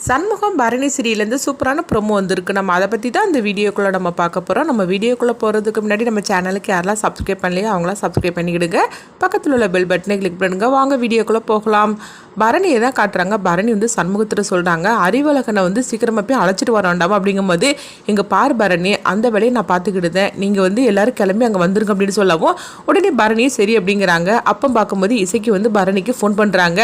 சண்முகம் பரணி சீரியலேருந்து சூப்பரான ப்ரோமோ வந்திருக்கு. நம்ம அதை பற்றி தான் இந்த வீடியோக்குள்ளே நம்ம பார்க்க போகிறோம். நம்ம வீடியோக்குள்ளே போகிறதுக்கு முன்னாடி நம்ம சேனலுக்கு யாரெல்லாம் சப்ஸ்கிரைப் பண்ணலையோ அவங்களாம் சப்ஸ்கிரைப் பண்ணிக்கிடுங்க. பக்கத்தில் உள்ள பெல் பட்டனை கிளிக் பண்ணுங்கள். வாங்க வீடியோக்குள்ளே போகலாம். பரணியை தான் காட்டுறாங்க. பரணி வந்து சண்முகத்தில் சொல்கிறாங்க, அறிவழகனை வந்து சீக்கிரமாக போய் அழைச்சிட்டு வர வேண்டாமா அப்படிங்கும்போது, எங்கள் பார் பரணி, அந்த வேலையை நான் பார்த்துக்கிடுதேன், நீங்கள் வந்து எல்லோரும் கிளம்பி அங்கே வந்துருங்க அப்படின்னு சொல்லவும் உடனே பரணியே சரி அப்படிங்கிறாங்க. அப்போ பார்க்கும்போது இசைக்கு வந்து பரணிக்கு ஃபோன் பண்ணுறாங்க.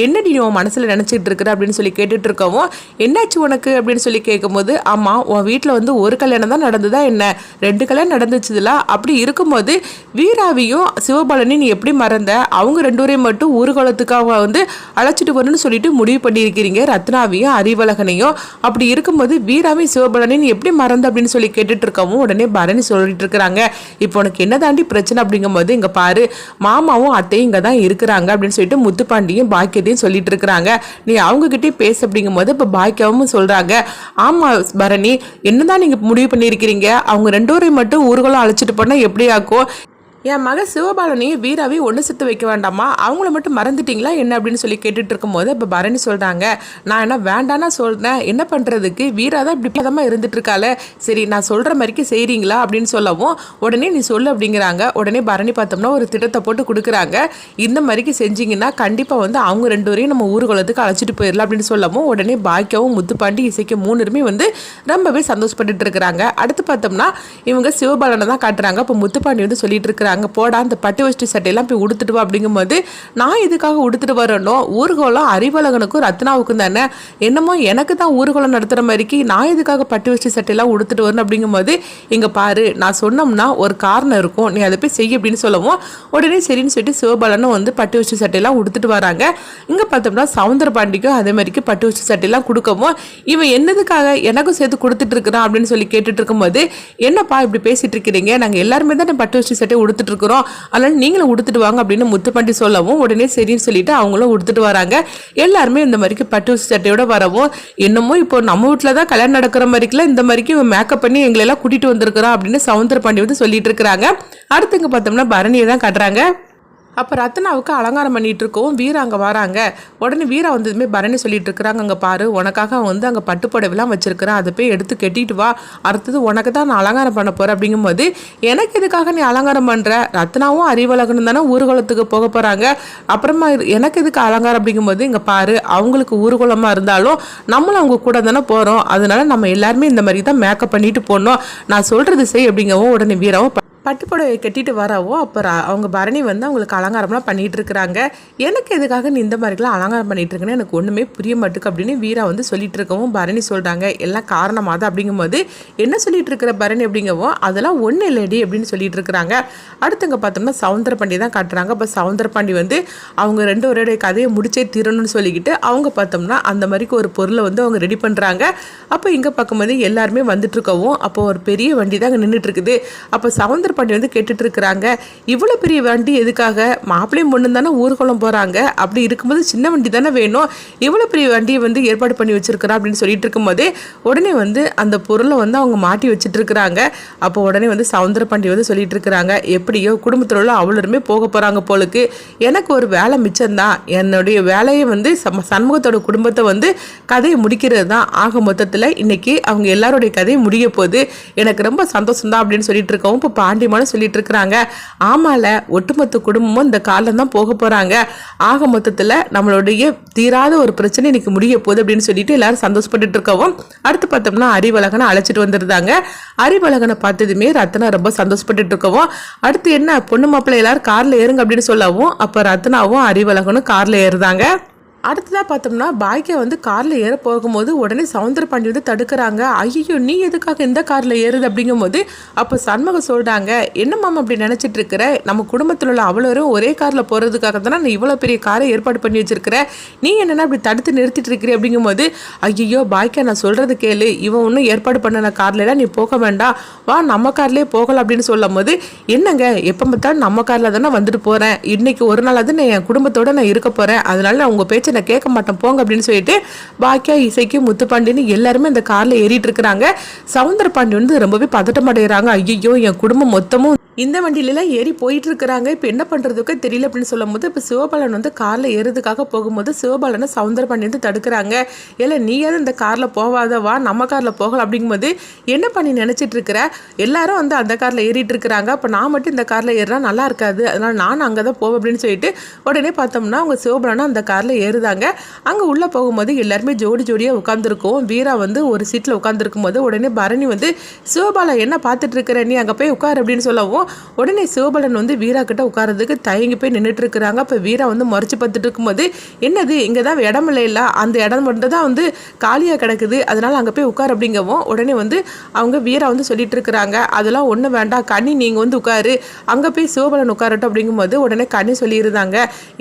என்னடி நீ உன் மனசில் நினச்சிட்டு இருக்கிற அப்படின்னு சொல்லி கேட்டுட்டு இருக்கவும், என்னாச்சு உனக்கு அப்படின்னு சொல்லி கேட்கும்போது, ஆமாம் உன் வீட்டில் வந்து ஒரு கல்யாணம் தான் நடந்துதா என்ன, 2 கல்யாணம் நடந்துச்சுதுல, அப்படி இருக்கும்போது வீராவையும் சிவபாலனையும் நீ எப்படி மறந்த, அவங்க 2 பேரையும் மட்டும் ஊர்வலத்துக்காக வந்து அழைச்சிட்டு வரணும்னு சொல்லிட்டு முடிவு பண்ணியிருக்கிறீங்க, ரத்னாவையும் அறிவழகனையும். அப்படி இருக்கும்போது வீராவையும் சிவபாலனையும் நீ எப்படி மறந்த அப்படின்னு சொல்லி கேட்டுட்டு இருக்கவும் உடனே பரணி சொல்லிட்டு இருக்கிறாங்க, இப்போ உனக்கு என்ன தாண்டி பிரச்சனை அப்படிங்கும்போது, இங்கே பாரு மாமாவும் அத்தையும் இங்கே தான் இருக்கிறாங்க அப்படின்னு சொல்லிட்டு முத்துப்பாண்டியும் பாக்கியத்தையும் சொல்லிட்டு இருக்கிறாங்க. நீ அவங்ககிட்டே பேச அப்படிங்கும்போது இப்போ பாக்கியாவும் சொல்கிறாங்க, ஆமாம் பரணி என்னதான் நீங்கள் முடிவு பண்ணியிருக்கிறீங்க, அவங்க 2 பேரையும் மட்டும் ஊர்வலம் அழைச்சிட்டு போனால் எப்படி ஆக்கும், என் மக சிவபாலனையும் வீராவையும் ஒன்று சேர்த்து வைக்க வேண்டாமா, அவங்கள மட்டும் மறந்துட்டிங்களா என்ன அப்படின்னு சொல்லி கேட்டுட்டு இருக்கும்போது இப்போ பரணி சொல்கிறாங்க, நான் என்ன வேண்டானா சொல்கிறேன், என்ன பண்ணுறதுக்கு, வீரா தான் இப்படி பதமாக இருந்துட்டு இருக்காளே, சரி நான் சொல்கிற மாதிரிக்கு செய்கிறீங்களா அப்படின்னு சொல்லவும் உடனே நீ சொல்லு அப்படிங்கிறாங்க. உடனே பரணி பார்த்தோம்னா ஒரு திட்டத்தை போட்டு கொடுக்குறாங்க, இந்த மாதிரிக்கு செஞ்சிங்கன்னா கண்டிப்பாக வந்து அவங்க 2 பேரையும் நம்ம ஊர்வலத்துக்கு அழைச்சிட்டு போயிடலாம் அப்படின்னு சொல்லவும் உடனே பாக்கியாவும் முத்துப்பாண்டி இசைக்கு 3 பேருமே வந்து ரொம்பவே சந்தோஷப்பட்டுட்டு இருக்கிறாங்க. அடுத்து பார்த்தோம்னா இவங்க சிவபாலனை தான் காட்டுறாங்க. இப்போ முத்துப்பாண்டி வந்து சொல்லிட்டு இருக்கிறாங்க, அங்கே போடா அந்த பட்டு வஷ்டி சட்டையெல்லாம் போய் உடுத்துட்டு வா அப்படிங்கும்போது, நான் இதுக்காக உடுத்துட்டு வரணும், ஊர்வலம் அறிவழகனுக்கும் ரத்னாவுக்கும் தானே, என்னமோ எனக்கு தான் ஊர்வலம் நடத்துகிற மாதிரிக்கு நான் இதுக்காக பட்டு வஷ்டி சட்டையெல்லாம் உடுத்துட்டு வரணும் அப்படிங்கும்போது, இங்கே பாரு நான் சொன்னோம்னா ஒரு காரணம் இருக்கும், நீ அதை போய் செய்ய அப்படின்னு சொல்லவும் உடனே சரின்னு சொல்லிட்டு சிவபாலனும் வந்து பட்டு வஷ்டி சட்டையெல்லாம் உடுத்துட்டு வராங்க. இங்கே பார்த்தோம்னா சவுந்தரபாண்டிக்கும் அதே மாதிரிக்கு பட்டு வஷ்டி சட்டையெல்லாம் கொடுக்கவும், இவன் என்னதுக்காக எனக்கும் சேர்த்து கொடுத்துட்டு இருக்கிறான் அப்படின்னு சொல்லி கேட்டுட்டு இருக்கும்போது, என்னப்பா இப்படி பேசிட்டு இருக்கிறீங்க, நாங்கள் எல்லாருமே தான் பட்டு வஷ்டி சட்டையை உடுத்துட்டு இருக்கிறோம், அதனால நீங்களும் உடுத்துட்டு வாங்க அப்படின்னு முத்துப்பாண்டி சொல்லவும் உடனே சரின்னு சொல்லிட்டு அவங்களும் உடுத்துட்டு வராங்க. எல்லாருமே இந்த மாதிரிக்கு பட்டு சட்டையோட வரவும், என்னமோ இப்போ நம்ம வீட்டில் தான் கல்யாணம் நடக்கிற மாதிரிக்குலாம் இந்த மாதிரிக்கு மேக்கப் பண்ணி எங்களை எல்லாம் கூட்டிட்டு வந்திருக்கிறோம் அப்படின்னு சவுந்தரபாண்டி வந்து சொல்லிட்டு இருக்கிறாங்க. அடுத்துங்க பார்த்தோம்னா பரணியை தான் காட்டுறாங்க. அப்போ ரத்னாவுக்கு அலங்காரம் பண்ணிட்டு இருக்கோம், வீரா அங்கே வராங்க. உடனே வீரா வந்ததுமே பரணி சொல்லிட்டு இருக்கிறாங்க, அங்கே பாரு உனக்காக வந்து அங்கே பட்டுப்புடவைலாம் வச்சிருக்கிறேன், அதை போய் எடுத்து கட்டிட்டு வா, அடுத்தது உனக்கு தான் நான் அலங்காரம் பண்ண போகிறேன் அப்படிங்கும்போது, எனக்கு எதுக்காக நீ அலங்காரம் பண்ணுற, ரத்னாவும் அறிவழகனும் தானே ஊர்வலத்துக்கு போக போகிறாங்க, அப்புறமா எனக்கு எதுக்கு அலங்காரம் அப்படிங்கும்போது, இங்கே பாரு அவங்களுக்கு ஊர்வலமாக இருந்தாலும் நம்மளும் அவங்க கூட தானே போகிறோம், அதனால நம்ம எல்லாருமே இந்த மாதிரி தான் மேக்கப் பண்ணிட்டு போனோம், நான் சொல்கிறது செய் அப்படிங்கவும் உடனே வீராவும் பட்டுப்புடவை கட்டிட்டு வரவோ அப்புறம் அவங்க பரணி வந்து அவங்களுக்கு அலங்காரம்லாம் பண்ணிகிட்டு இருக்கிறாங்க. எனக்கு எதுக்காக நீ இந்த மாதிரிலாம் அலங்காரம் பண்ணிகிட்டு இருக்கேன்னு எனக்கு ஒன்றுமே புரிய மாட்டுக்கு அப்படின்னு வீரா வந்து சொல்லிட்டு இருக்கவும் பரணி சொல்கிறாங்க, எல்லாம் காரணமாக தான் அப்படிங்கும்போது, என்ன சொல்லிட்டு இருக்கிற பரணி அப்படிங்கவும், அதெல்லாம் ஒன்றும் இல்லடி அப்படின்னு சொல்லிட்டு இருக்கிறாங்க. அடுத்தவங்க பார்த்தோம்னா சவுந்தரபாண்டி தான் காட்டுறாங்க. அப்போ சவுந்தரபாண்டி வந்து அவங்க 2 பேருடைய கதையை முடிச்சே தீரணும்னு சொல்லிக்கிட்டு அவங்க பார்த்தோம்னா அந்த மாதிரிக்கு ஒரு பொருளை வந்து அவங்க ரெடி பண்ணுறாங்க. அப்போ இங்கே பார்க்கும்போது எல்லாருமே வந்துட்டு இருக்கவும், அப்போ ஒரு பெரிய வண்டி தான் அங்கே நின்றுட்டு இருக்குது. அப்போ சவுந்தரபாண்டி வந்து கேட்டுட்டு இருக்கிறாங்க, இவ்வளோ பெரிய வண்டி எதுக்காக, மாப்பிள்ளையும் பொண்ணு தானே ஊர்வலம் போகிறாங்க, அப்படி இருக்கும்போது சின்ன வண்டி தானே வேணும், இவ்வளோ பெரிய வண்டியை வந்து ஏற்பாடு பண்ணி வச்சிருக்கிறா அப்படின்னு சொல்லிட்டு இருக்கும்போதே உடனே வந்து அந்த பொருளை வந்து அவங்க மாட்டி வச்சுட்டு இருக்கிறாங்க. அப்போ உடனே வந்து சவுந்தரபாண்டி வந்து சொல்லிட்டு இருக்கிறாங்க, எப்படியோ குடும்பத்தில் உள்ள அவ்வளோருமே போக போகிறாங்க போலுக்கு, எனக்கு ஒரு வேலை மிச்சம்தான், என்னுடைய வேலையை வந்து சண்முகத்தோட குடும்பத்தை வந்து கதையை முடிக்கிறது தான், ஆக மொத்தத்தில் இன்னைக்கு அவங்க எல்லாருடைய கதையை முடிய போகுது, எனக்கு ரொம்ப சந்தோஷம் தான் அப்படின்னு சொல்லிட்டு இருக்கவும் இப்போ பாண்டியமான சொல்லிட்டு இருக்கிறாங்க, ஆமால ஒட்டுமொத்த குடும்பமும் இந்த காலம் தான் போக போறாங்க, ஆக மொத்தத்தில் நம்மளுடைய தீராத ஒரு பிரச்சனை இன்னைக்கு முடிய போகுது அப்படின்னு சொல்லிட்டு எல்லாரும் சந்தோஷப்பட்டு இருக்கவும், அடுத்து பார்த்தோம்னா அறிவழகனை அழைச்சிட்டு வந்துருந்தாங்க. அறிவழகனை பார்த்ததுமே ரத்னா ரொம்ப சந்தோஷப்பட்டு இருக்கவும், அடுத்து என்ன பொண்ணு மாப்பிள்ளை எல்லாரும் கார்ல ஏறுங்க அப்படின்னு சொல்லவும் அப்ப ரத்னாவும் அறிவழகனும் கார்ல ஏறுதாங்க. அடுத்ததாக பார்த்தோம்னா பாக்கியா வந்து காரில் ஏற போகும்போது உடனே சவுந்தரபாண்டி வந்து தடுக்கிறாங்க, ஐயோ நீ எதுக்காக இந்த காரில் ஏறுது அப்படிங்கும்போது அப்போ சண்முகம் சொல்கிறாங்க, என்ன மாமா அப்படி நினச்சிட்டு இருக்கிற, நம்ம குடும்பத்தில் உள்ள அவ்வளோரும் ஒரே காரில் போகிறதுக்காக தானே நான் இவ்வளோ பெரிய காரை ஏற்பாடு பண்ணி வச்சிருக்கிறேன், நீ என்னென்னா அப்படி தடுத்து நிறுத்திட்டு இருக்கிற அப்படிங்கும்போது, ஐயோ பாக்கியா நான் சொல்கிறது கேளு, இவன் ஒன்றும் ஏற்பாடு பண்ணின கார்லாம் நீ போக வேண்டாம், வா நம்ம கார்லேயே போகலாம் அப்படின்னு சொல்லும் போது, என்னங்க எப்போ பார்த்தாலும் நம்ம காரில் தானே வந்துட்டு போகிறேன், இன்னைக்கு ஒரு நாள் அது நான் என் குடும்பத்தோடு நான் இருக்க போகிறேன், அதனால நான் உங்கள் பேச்சை நான் கேட்க மாட்டேன் போங்க அப்படின்னு சொல்லிட்டு பாக்கியா இசைக்கு முத்துப்பாண்டின்னு எல்லாருமே அந்த கார்ல ஏறிட்டு இருக்கிறாங்க. சவுந்தரபாண்டி வந்து ரொம்பவே பதட்டம் அடைகிறாங்க, ஐயோ என் குடும்பம் மொத்தமும் இந்த வண்டியிலலாம் ஏறி போயிட்டு இருக்கிறாங்க. இப்போ என்ன பண்ணுறதுக்கு தெரியல அப்படின்னு சொல்லும்போது இப்போ சிவபாலன் வந்து காரில் ஏறுறதுக்காக போகும்போது சிவபாலனை சவுந்தரபாண்டி வந்து தடுக்கிறாங்க. இல்லை நீயாவது இந்த காரில் போவாத, வா நம்ம காரில் போகலாம் அப்படிங்கும்போது என்ன பண்ணி நினச்சிட்டு இருக்கிற, எல்லாரும் வந்து அந்த காரில் ஏறிட்டு இருக்கிறாங்க, அப்போ நான் மட்டும் இந்த காரில் ஏறினா நல்லா இருக்காது, அதனால் நான் அங்கே தான் போவேன் அப்படின்னு சொல்லிட்டு உடனே பார்த்தோம்னா அவங்க சிவபாலனும் அந்த காரில் ஏறுதாங்க. அங்கே உள்ளே போகும்போது எல்லாருமே ஜோடி ஜோடியாக உட்காந்துருக்கோம். வீரா வந்து ஒரு சீட்டில் உட்காந்துருக்கும் போது உடனே பரணி வந்து சிவபாலன் என்ன பார்த்துட்டு இருக்கிற, நீ அங்கே போய் உட்கார் அப்படின்னு சொல்லவும் உடனே சிவபாலன் வந்து வீரா கிட்ட உட்காரதுக்கு தயங்கி போய் நின்றுட்டு இருக்கிறாங்க. அப்போ வீரா வந்து மறைச்சு பார்த்துட்டு இருக்கும்போது என்னது இங்கே தான் இடம் இல்லை, அந்த இடம் மட்டும் தான் வந்து காலியாக கிடக்குது, அதனால் அங்கே போய் உட்கார் அப்படிங்கவும் உடனே வந்து அவங்க வீரா வந்து சொல்லிட்டு இருக்கிறாங்க, அதெல்லாம் ஒன்றும் வேண்டாம் கனி, நீங்கள் வந்து உட்காரு, அங்கே போய் சிவபாலன் உட்காரட்டும் அப்படிங்கும்போது உடனே கனி சொல்லியிருந்தாங்க,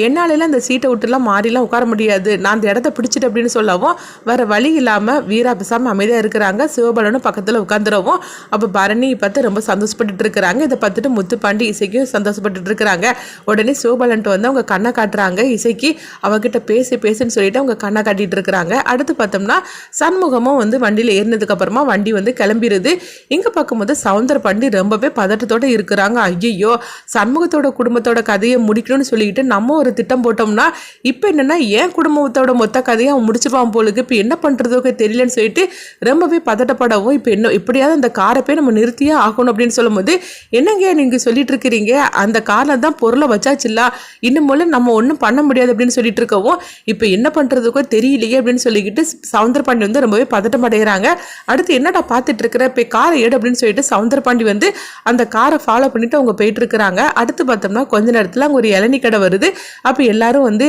என்னாலெல்லாம் இந்த சீட்டை விட்டுலாம் மாறிலாம் உட்கார முடியாது, நான் அந்த இடத்த பிடிச்சிட்டு அப்படின்னு சொல்லவும் வேறு வழி இல்லாமல் வீரா பேசாமல் அமைதியாக இருக்கிறாங்க. சிவபாலனும் பக்கத்தில் உட்காந்துடவும் அப்போ பரணி பார்த்து ரொம்ப சந்தோஷப்பட்டு இருக்கிறாங்க. இதை பார்த்துட்டு முத்துப்பாண்டி இசைக்கும் சந்தோஷப்பட்டு இருக்கிறாங்க. உடனே சிவபாலன்ட்டு வந்து அவங்க கண்ணை காட்டுறாங்க. இசைக்கு அவகிட்ட பேசுன்னு சொல்லிட்டு அவங்க கண்ணை காட்டிட்டு இருக்கிறாங்க. அடுத்து பார்த்தோம்னா சண்முகமும் வந்து வண்டியில் ஏறினதுக்கு அப்புறமா வண்டி வந்து கிளம்பிடுது. இங்கே பார்க்கும்போது சவுந்தரபாண்டி ரொம்பவே பதட்டத்தோடு இருக்கிறாங்க. ஐயோ சண்முகத்தோட குடும்பத்தோட கதையை முடிக்கணும்னு சொல்லிட்டு நம்ம ஒரு திட்டம் போட்டோம்னா இப்போ என்னன்னா என் குடும்பத்தோட மொத்த கதையை அவன் முடிச்சுப்பான் போலுக்கு, இப்போ என்ன பண்ணுறதுக்கு தெரியலன்னு சொல்லிட்டு ரொம்பவே பதட்டப்படவும் இப்போ என்ன இப்படியாவது அந்த காரை போய் நம்ம நிறுத்தியே ஆகணும் அப்படின்னு சொல்லும்போது என்னங்க நீங்கள் சொல்லிட்டு இருக்கிறீங்க, அந்த காரில் தான் பொருளை வச்சாச்சுல்ல, இன்னும் போல நம்ம ஒன்றும் பண்ண முடியாது அப்படின்னு சொல்லிட்டு இருக்கவும் இப்போ என்ன பண்ணுறதுக்கோ தெரியலையே அப்படின்னு சொல்லிக்கிட்டு சவுந்தரபாண்டி வந்து ரொம்பவே பதட்டம் அடைகிறாங்க. அடுத்து என்னடா பார்த்துட்டு இருக்கிற, இப்போ காரை ஏடு அப்படின்னு சொல்லிட்டு சவுந்தரபாண்டி வந்து அந்த காரை ஃபாலோ பண்ணிட்டு அவங்க போயிட்டு இருக்கிறாங்க. அடுத்து பார்த்தோம்னா கொஞ்ச நேரத்தில் அங்கே ஒரு இளநீ கடை வருது. அப்போ எல்லாரும் வந்து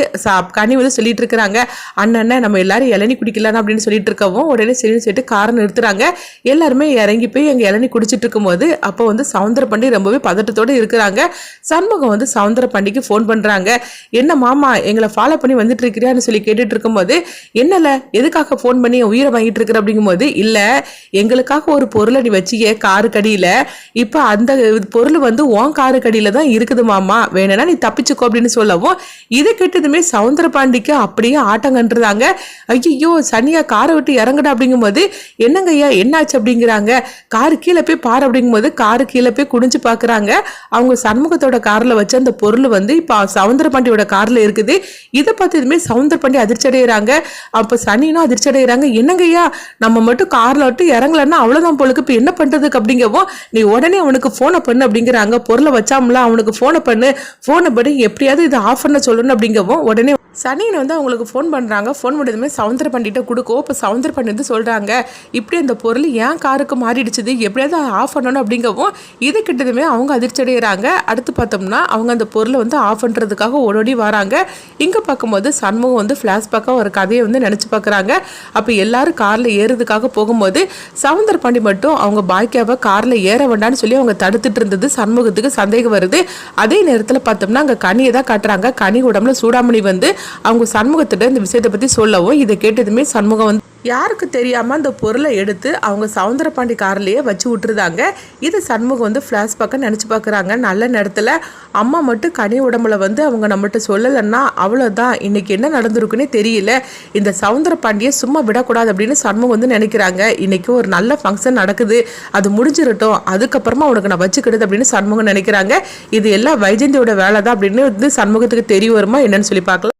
கனி வந்து சொல்லிட்டு இருக்கிறாங்க, அண்ணன் நம்ம எல்லாரும் இளநீ குடிக்கலாம் அப்படின்னு சொல்லிட்டு இருக்கவும் உடனே சரின்னு சொல்லிட்டு காரை நிறுத்துறாங்க. எல்லாருமே இறங்கி போய் எங்கள் இளநீ குடிச்சிட்டு இருக்கும்போது அப்போ வந்து சவுந்தரபாண்டி ரொம்பவே பதட்டத்தோடு இருக்கிறாங்க. சண்முகம் வந்து சவுந்தரபாண்டிக்கு ஃபோன் பண்ணுறாங்க, என்ன மாமா எங்களை ஃபாலோ பண்ணி வந்துட்டு இருக்கிறியான்னு சொல்லி கேட்டுட்டு இருக்கும்போது என்னல எதுக்காக ஃபோன் பண்ணி உயிரை வாங்கிட்டு இருக்கிற அப்படிங்கும்போது இல்லை எங்களுக்காக ஒரு பொருளை நீ வச்சிய காரு கடியில், இப்போ அந்த பொருள் வந்து உன் காரு கடியில் தான் இருக்குது மாமா, வேணும்னா நீ தப்பிச்சுக்கோ அப்படின்னு சொல்லவும் இதை கேட்டதுமே சவுந்தரபாண்டிக்கு அப்படியே ஆட்டம் கண்டுறாங்க. ஐயோ சனியா காரை விட்டு இறங்குடா அப்படிங்கும்போது என்னங்க ஐயா என்னாச்சு அப்படிங்கிறாங்க. காரு கீழே போய் பாரு அப்படிங்கும்போது காரு கீழே போய் குடிஞ்சு பார்க்குறாங்க. அவங்க சண்முகத்தோட காரில் வச்சு அந்த பொருள் வந்து இப்போ சவுந்தரபாண்டியோட காரில் இருக்குது. இதை பார்த்ததுமே சவுந்தரபாண்டி அதிர்ச்சி அடைகிறாங்க. அப்போ சனினும் அதிர்ச்சி அடைகிறாங்க, என்னங்கய்யா நம்ம மட்டும் காரில் விட்டு இறங்கலன்னா அவ்வளோதான் போலுக்கு, இப்போ என்ன பண்ணுறதுக்கு அப்படிங்கவும் நீ உடனே அவனுக்கு ஃபோனை பண்ணு அப்படிங்கிறாங்க. பொருளை வச்சாமல அவனுக்கு ஃபோனை பண்ணு, ஃபோனை பண்ணி எப்படியாவது இதை ஆஃப் பண்ண சொல்லணும் அப்படிங்கவும் உடனே சனின்னு வந்து அவங்களுக்கு ஃபோன் பண்ணுறாங்க. ஃபோன் பண்ணதுமே சவுந்தரபாண்டிகிட்ட கொடுக்கும். இப்போ சவுந்தரபாண்டி வந்து சொல்கிறாங்க, இப்படி அந்த பொருள் ஏன் காருக்கு மாறிடுச்சுது, எப்படியாவது ஆஃப் பண்ணணும் அப்படிங்கவும் இதை கிட்டதுமே அவங்க அதிர்ச்சி அடைகிறாங்க. அடுத்து பார்த்தோம்னா அவங்க அந்த பொருளை வந்து ஆஃப் பண்ணுறதுக்காக ஓடோடி வராங்க. இங்கே பார்க்கும்போது சண்முகம் வந்து ஃப்ளாஷ்பேக்காக ஒரு கதையை வந்து நினச்சி பார்க்குறாங்க. அப்போ எல்லாரும் காரில் ஏறுறதுக்காக போகும்போது சவுந்தரபாண்டி மட்டும் அவங்க பாய்க்காவை காரில் ஏற வேண்டான்னு சொல்லி அவங்க தடுத்துட்டு இருந்தது சண்முகத்துக்கு சந்தேகம் வருது. அதே நேரத்தில் பார்த்தோம்னா அங்கே கனியை தான் காட்டுறாங்க. கனி உடம்புல சூடாமணி வந்து அவங்க சண்முகத்திட்ட இந்த விஷயத்தை பற்றி சொல்லவும் இதை கேட்டதுமே சண்முகம் வந்து யாருக்கு தெரியாமல் அந்த பொருளை எடுத்து அவங்க சவுந்தரபாண்டி கார்லேயே வச்சு விட்டுருதாங்க. இது சண்முகம் வந்து ஃப்ளாஷ்பேக்காக நினச்சி பார்க்குறாங்க. நல்ல நேரத்தில் அம்மா மட்டும் கனி உடம்புல வந்து அவங்க நம்மகிட்ட சொல்லலைன்னா அவ்வளோதான், இன்னைக்கு என்ன நடந்திருக்குன்னே தெரியல, இந்த சவுந்தரபாண்டியை சும்மா விடக்கூடாது அப்படின்னு சண்முகம் வந்து நினைக்கிறாங்க. இன்னைக்கு ஒரு நல்ல ஃபங்க்ஷன் நடக்குது, அது முடிஞ்சிடட்டும், அதுக்கப்புறமா உனக்கு நான் வச்சுக்கிடுது அப்படின்னு சண்முகம் நினைக்கிறாங்க. இது எல்லாம் வைஜந்தியோட வேலை தான் அப்படின்னு வந்து சண்முகத்துக்கு தெரிய வருமா என்னன்னு சொல்லி பார்க்கலாம்.